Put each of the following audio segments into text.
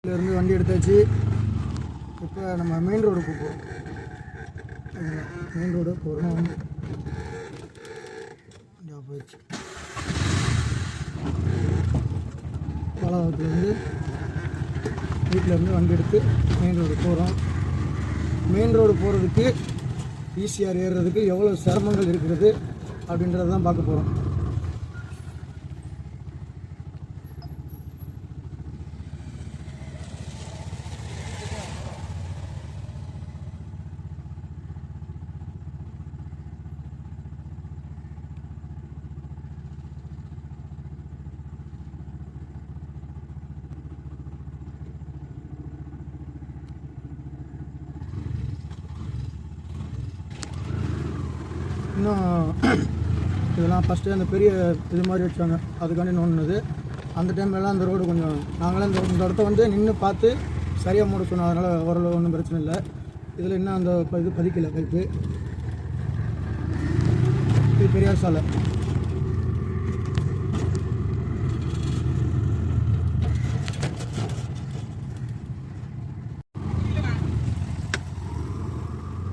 இருந்து வண்டி எடுத்தாச்சு. இப்போ நம்ம மெயின் ரோடுக்கு போகிறோம். மெயின் ரோடு போகிறோம். போயிடுச்சு. பாலாவரத்துலேருந்து வீட்டிலேருந்து வண்டி எடுத்து மெயின் ரோடு போகிறோம். மெயின் ரோடு போகிறதுக்கு ஈஸியாக ஏறுறதுக்கு எவ்வளோ சிரமங்கள் இருக்கிறது அப்படின்றத தான் பார்க்க போகிறோம். இன்னும் இதெல்லாம் ஃபஸ்ட்டு அந்த பெரிய இது மாதிரி வச்சாங்க, அதுக்காண்டி நோண்டினது. அந்த டைம்லலாம் அந்த ரோடு கொஞ்சம் நாங்களாம் இந்த இடத்த வந்து நின்று பார்த்து சரியாக மூட சொன்னோம். அதனால் ஓரளவு ஒன்றும் பிரச்சனை இல்லை. இதில் இன்னும் அந்த இது பதிக்கலை பைப்பு. இது பெரியார் சாலை.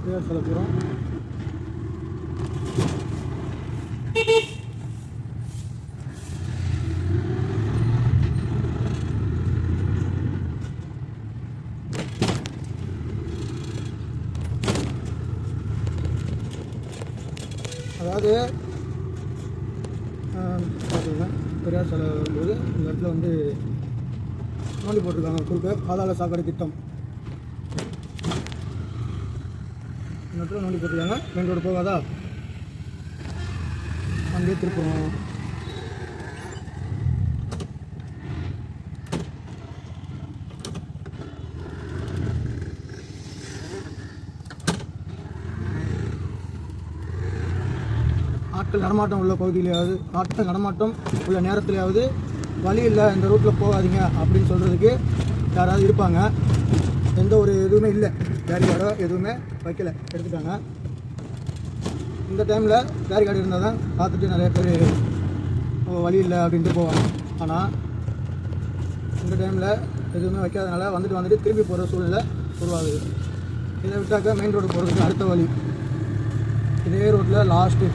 பெரியார் சாலை போகிறோம். அதாவது பார்த்துக்கோங்க, பெரியார் சாலை வரும்போது இந்த இடத்துல வந்து நோண்டி போட்டிருக்காங்க குறுக்க பாதாள சாக்கடை திட்டம். இந்த இடத்துல நோண்டி போட்டிருக்காங்க. மெயின் ரோடு போகாதா, அங்கேயே திருப்பணும். ஆட்கள் நடமாட்டம் உள்ள பகுதியிலையாவது, ஆட்கள் நடமாட்டம் உள்ள நேரத்துலையாவது வழி இல்லை இந்த ரூட்டில் போகாதீங்க அப்படின்னு சொல்கிறதுக்கு யாராவது இருப்பாங்க. எந்த ஒரு எதுவுமே இல்லை, பேரிகார்டோ எதுவுமே வைக்கலை, எடுத்துட்டாங்க. இந்த டைமில் பேரிகார்டு இருந்தால் தான் பார்த்துட்டு நிறைய பேர் வழி இல்லை அப்படின்ட்டு போவாங்க. ஆனால் இந்த டைமில் எதுவுமே வைக்காதனால வந்துட்டு திரும்பி போகிற சூழ்நிலை உருவாகுது. இதை விட்டாக்க மெயின் ரோடு போகிறதுக்கு அடுத்த வழி இதே ரோட்டில் லாஸ்ட்டு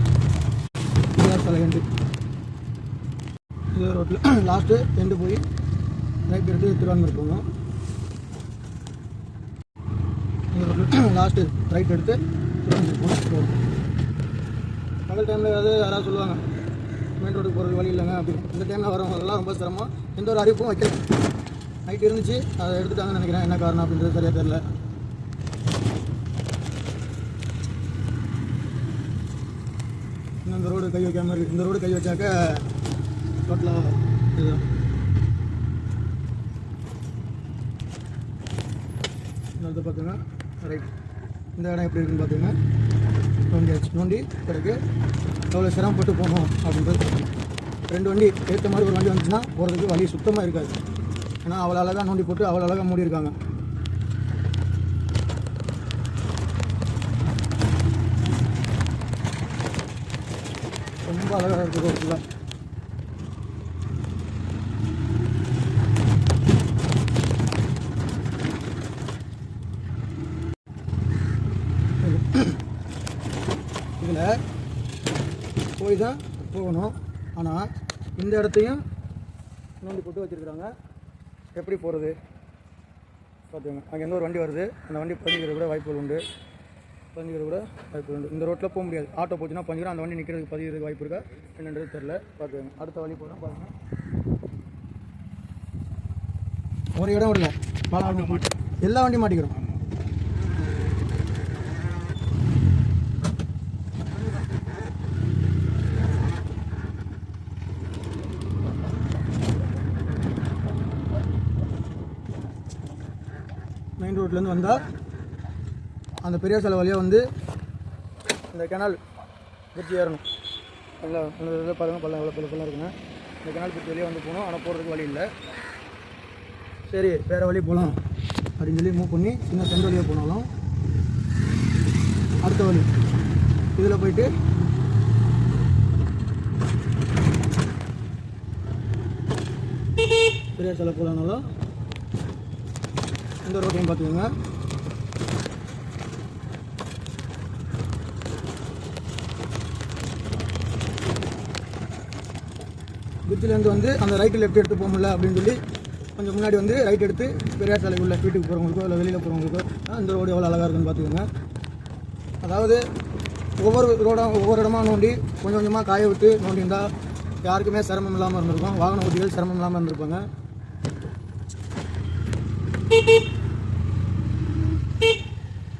பெரியார் சாலை எண்டு. இதே ரோட்டில் லாஸ்ட்டு எண்டு போய் ரைட் எடுத்து திருவான்மூர் போகணும். இந்த ரோட்டில் லாஸ்ட்டு ரைட் எடுத்து திருவான்மூர் போகணும். பகல் டைமில் யாராவது சொல்லுவாங்க மெயின் ரோடுக்கு போகிறது வழி இல்லைங்க அப்படின்னு. இந்த டைமில் வரவங்கலாம் ரொம்ப சிரமம். எந்த ஒரு அறிவிப்பும் வைக்கல. நைட் இருந்துச்சு, அதை எடுத்துட்டாங்கன்னு நினைக்கிறேன். என்ன காரணம் அப்படின்றது சரியாக தெரியல. இன்னும் இந்த ரோடு கை வைக்காமல் இருக்குது. இந்த ரோடு கை வச்சாக்க டோட்டலாக இதுதான். இந்த பார்த்துங்க ரைட். இந்த இடம் எப்படி இருக்குன்னு பார்த்துங்க. நோண்டி பிறகு எவ்வளோ சிரமப்பட்டு போகணும் அப்படின்றது. 2 வண்டி ஏற்ற மாதிரி ஒரு வண்டி வந்துச்சுன்னா போகிறதுக்கு வழி சுத்தமாக இருக்காது. ஏன்னா அவ்வளோ அழகாக நோண்டி போட்டு அவ்வளோ அழகாக மூடியிருக்காங்க. ரொம்ப அழகாக இருக்குது ரோடு ஃபுல்லாக. இதில் போய் தான் போகணும். ஆனால் இந்த இடத்தையும் நோண்டி போட்டு வச்சுருக்குறாங்க. எப்படி போகிறது பார்த்துக்கோங்க. அங்கே எந்த ஒரு வண்டி வருது, அந்த வண்டி பதிஞ்சிக்கிற கூட வாய்ப்புகள் உண்டு. இந்த ரோட்டில் போக முடியாது. ஆட்டோ போச்சுன்னா பதிஞ்சிக்கிறோம். அந்த வண்டி நிற்கிறதுக்கு பதிகிறதுக்கு வாய்ப்பு இருக்கா என்னன்றது தெரில. பார்த்துக்கோங்க. அடுத்த வழி போகிறோம் பாருங்கள். ஒரு இடம் இல்லை, எல்லா வண்டியும் மாட்டிக்கிறோம். மெயின் ரோட்லேருந்து வந்தால் அந்த பெரியார் சாலை வழியாக வந்து இந்த கெனால் பிரிட்ஜ் ஏறணும். நல்லா இதில் பாருங்கள், பள்ளம் எவ்வளோ பள்ளம் இருக்குங்க. இந்த கெனால் பிரிட்ஜ் வழியாக வந்து போகணும். ஆனால் போகிறதுக்கு வழி இல்லை. சரி, வேறு வழி போகலாம் அப்படின்னு சொல்லி மூவ் பண்ணி சின்ன சென்ட் வழியாக போனாலும் அடுத்த வழி இதில் போயிட்டு பெரியார் சாலை போகலானாலும் இந்த ரோட்டையும் பார்த்துக்கோங்க. பிரிட்ஜிலேருந்து வந்து அந்த ரைட்டு லெஃப்ட் எடுத்து போக முடியல அப்படின்னு சொல்லி கொஞ்சம் முன்னாடி வந்து ரைட் எடுத்து பெரியார் சாலை உள்ள வீட்டுக்கு போகிறவங்களுக்கோ இல்லை வெளியில் போகிறவங்களுக்கோ இந்த ரோடு எவ்வளோ அழகாக இருக்குன்னு பார்த்துக்கோங்க. அதாவது ஒவ்வொரு இடமா நோண்டி கொஞ்சம் கொஞ்சமாக காய விட்டு நோண்டியிருந்தால் யாருக்குமே சிரமம் இல்லாமல் இருந்திருக்கும். வாகன ஓட்டிகள் சிரமம் இல்லாமல் இருந்திருப்பாங்க.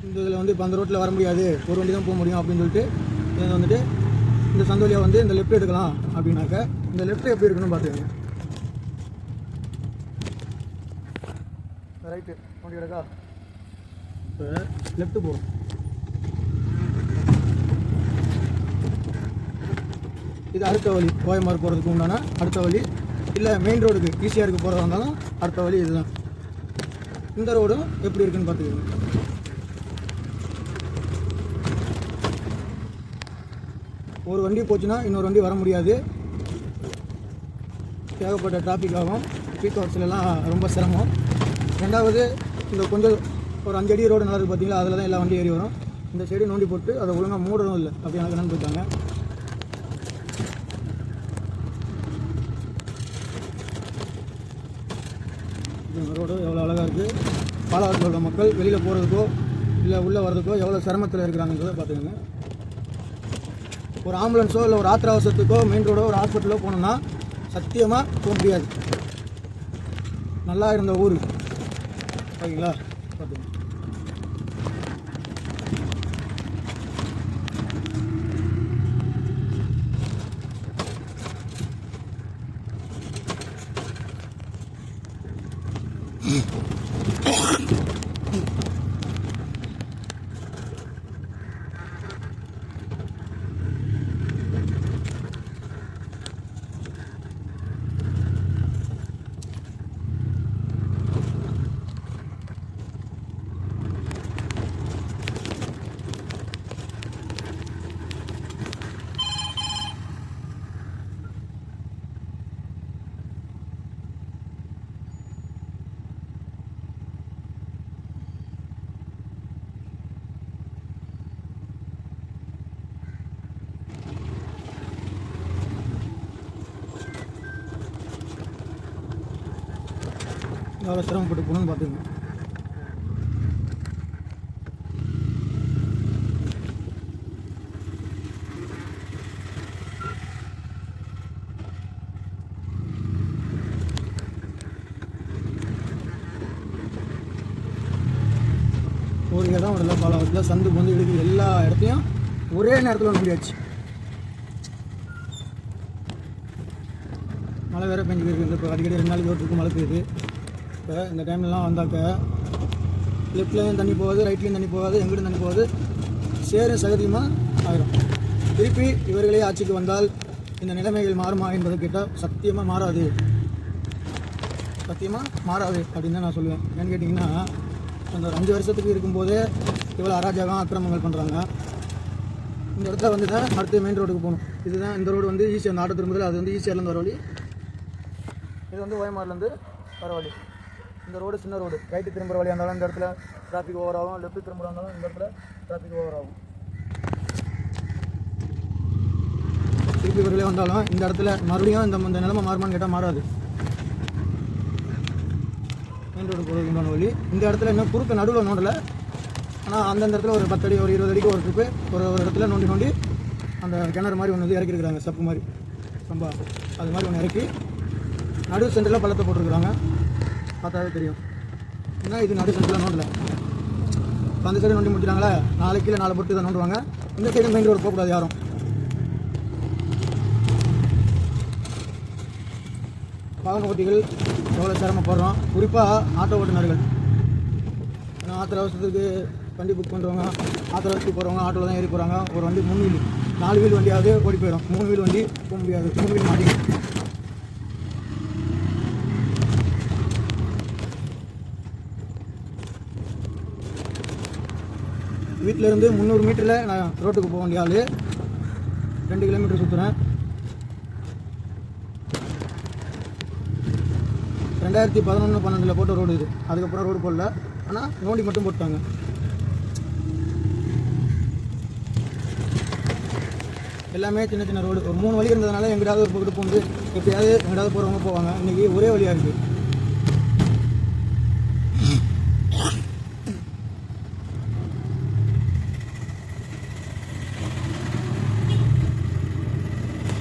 இந்த இதில் வந்து இப்போ அந்த ரோட்டில் வர முடியாது, ஒரு வண்டி தான் போக முடியும் அப்படின்னு சொல்லிட்டு இதில் வந்துட்டு இந்த சந்து வழியாக வந்து இந்த லெஃப்ட் எடுக்கலாம் அப்படின்னாக்க இந்த லெஃப்ட் எப்படி இருக்குன்னு பார்த்துக்கோங்க. ரைட்டு வண்டி கிடக்கா, இப்போ லெஃப்ட்டு போகும். இது அடுத்த வழி, கோயம்புத்தூர் போகிறதுக்கு உண்டான அடுத்த வழி. இல்லை மெயின் ரோடுக்கு ஈஸியாருக்கு போகிறதா இருந்தாலும் அடுத்த வழி இதுதான். இந்த ரோடும் எப்படி இருக்குன்னு பார்த்துக்கோங்க. ஒரு வண்டி போச்சுன்னா இன்னொரு வண்டி வர முடியாது. தேவைப்பட்ட டிராஃபிக் ஆகும். பீக் ஹவர்ஸ்லாம் ரொம்ப சிரமம். ரெண்டாவது இந்த கொஞ்சம் ஒரு 5 அடி ரோடு நல்லா இருக்குது பார்த்தீங்களா, அதில் தான் எல்லா வண்டி ஏறி வரும். இந்த சைடு நோண்டி போட்டு அதை ஒழுங்காக மூடவும் இல்லை, அப்படி எனக்கு என்னன்னு போயிட்டாங்க. இந்த ரோடு எவ்வளோ அழகாக இருக்குது. பாலாவரத்தில் உள்ள மக்கள் வெளியில் போகிறதுக்கோ இல்லை உள்ளே வர்றதுக்கோ எவ்வளோ சிரமத்தில் இருக்கிறாங்கன்றதை பார்த்துக்கோங்க. ஒரு ஆம்புலன்ஸோ இல்லை ஒரு ஆத்திர அவசரத்துக்கோ மெயின் ரோடோ ஒரு ஹாஸ்பிட்டலோ போகணுன்னா சத்தியமாக போக முடியாது. நல்லா இருந்த ஊர் ஓகேங்களா, பார்த்துக்கோங்க. எவ்வளோ சிரமப்பட்டு போகணுன்னு பார்த்துக்கோங்க. ஒரு இடம் இல்லை, பாலாவரத்தில் சந்து வந்து இடுக்கு எல்லா இடத்தையும் ஒரே நேரத்தில் முடியாச்சு. மழை வேறு பெஞ்சுக்கிட்டு இருக்குது. இப்போ அடிக்கடி 2 நாளைக்கு ஒரு மழை பெய்யுது. இப்போ இந்த டைம்லலாம் வந்தாக்க லெஃப்ட்லேயும் தண்ணி போகாது, ரைட்லேயும் தண்ணி போகாது, எங்கிட்டும் தண்ணி போகாது, சேரும் சகதியமாக ஆயிரும். திருப்பி இவர்களே ஆட்சிக்கு வந்தால் இந்த நிலைமைகள் மாறுமா என்பதை கேட்டால் சத்தியமாக மாறாது, சத்தியமாக மாறாது அப்படின்னு தான் நான் சொல்லுவேன். ஏன்னு கேட்டிங்கன்னா அந்த ஒரு 5 வருஷத்துக்கு இருக்கும்போதே இவ்வளோ அராஜகம் அக்கிரமங்கள் பண்ணுறாங்க. இந்த இடத்துல வந்து தான் அடுத்து மெயின் ரோடுக்கு போகணும். இதுதான் இந்த ரோடு வந்து ஈஸியாக அந்த ஆட்டோ திரும்புதில் அது வந்து ஈஸியார்லேருந்து வர வழி, இது வந்து ஓயமார்லேருந்து வர வழி. இந்த ரோடு சின்ன ரோடு, ரைட்டு திரும்புகிற வழியாக இருந்தாலும் இந்த இடத்துல டிராஃபிக் ஓவர் ஆகும், லெஃப்ட்டு திரும்புகிறா இருந்தாலும் இந்த இடத்துல டிராஃபிக் ஓவர் ஆகும். திருப்பி இவர்களே வந்தாலும் இந்த இடத்துல மறுபடியும் இந்த நிலைமை மாறுமான்னு கேட்டால் மாறாது. மெயின் ரோடு போகிறதுக்கு உண்டான வழி இந்த இடத்துல இன்னும் குறுக்க நடுவில் நோண்டலை. ஆனால் அந்தந்த இடத்துல ஒரு 10 அடி ஒரு 20 அடிக்கு ஒரு ட்ரிப்பு ஒரு இடத்துல நோண்டி அந்த கிணறு மாதிரி ஒன்று வந்து இறக்கிருக்கிறாங்க, ஸ்டெப்பு மாதிரி ரொம்ப அது மாதிரி ஒன்று இறக்கி நடு சென்டரில் பள்ளத்தை போட்டிருக்கிறாங்க. பார்த்தாவே தெரியும். ஏன்னா இது நடு சென்டரில் நோண்டலை. இப்போ அந்த சைடு நோண்டி முடிச்சிட்டாங்களே, நாளைக்கு கீழே 4 பொட்டு தான் நோண்டுவாங்க. இந்த சைடு மெயின் ரோடு போகக்கூடாது யாரும். வாகன ஓட்டிகள் எவ்வளோ சிரமப்படுறோம், குறிப்பாக ஆட்டோ ஓட்டுநர்கள். ஏன்னா ஆத்திர அவசரத்துக்கு வண்டி புக் பண்ணுறவங்க, ஆத்திர அவசரத்துக்கு போகிறவங்க ஆட்டோவில் தான் ஏறி போகிறாங்க. ஒரு வண்டி 3 வீல் 4 வீல் வண்டியாவது ஓடி போயிடும், 3 வீல் வண்டி போக முடியாது, 3 வீல் மாட்டிக்கும். வீட்டிலேருந்து 300 மீட்டரில் நான் ரோட்டுக்கு போக வேண்டிய ஆள் 2 கிலோமீட்டர் சுற்றுறேன். 2011-12 போட்ட ரோடு இது. அதுக்கப்புறம் ரோடு போடல, ஆனால் நோண்டி மட்டும் போட்டாங்க. எல்லாமே சின்ன சின்ன ரோடு. ஒரு 3 வழி இருந்ததுனால எங்கிட்டாவது ஒரு பக்கத்து போந்து எப்படியாவது எங்கிட்டாவது போகிறவங்க போவாங்க. இன்றைக்கி ஒரே வழியாக இருக்குது.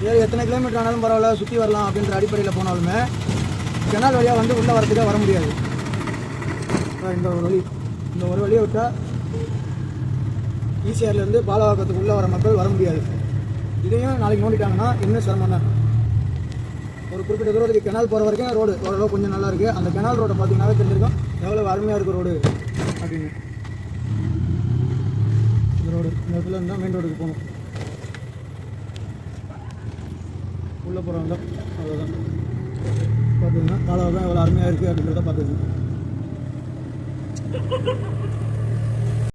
வேறு எத்தனை கிலோமீட்டர் ஆனாலும் பரவாயில்ல, சுற்றி வரலாம் அப்படின்ற அடிப்படையில் போனாலுமே கெனால் வழியாக வந்து உள்ளே வரத்துக்காக வர முடியாது. இந்த ஒரு வழியை விட்டால் ஈசிஆர்லேருந்து பாலவாக்கத்துக்கு உள்ளே வர மக்கள் வர முடியாது. இதையும் நாளைக்கு நோண்டிட்டாங்கன்னா இன்னும் சிரமம் தான். ஒரு குறிப்பிட்ட தூரத்துக்கு கெனால் போகிற வரைக்கும் ரோடு ஓரளவு கொஞ்சம் நல்லா இருக்குது. அந்த கெனால் ரோடை பார்த்தீங்கன்னாவே தெரிஞ்சிருக்கும் எவ்வளோ அருமையாக இருக்குது ரோடு அப்படின்னு. இந்த ரோடு இந்த இடத்துல இருந்தால் மெயின் ரோடுக்கு போகணும். உள்ளே போகிறவங்க அவ்வளோதான். பார்த்துக்கங்க பாலவாக்கம் எவ்வளோ அருமையாக இருக்குது அப்படின்றத பார்த்துக்கங்க.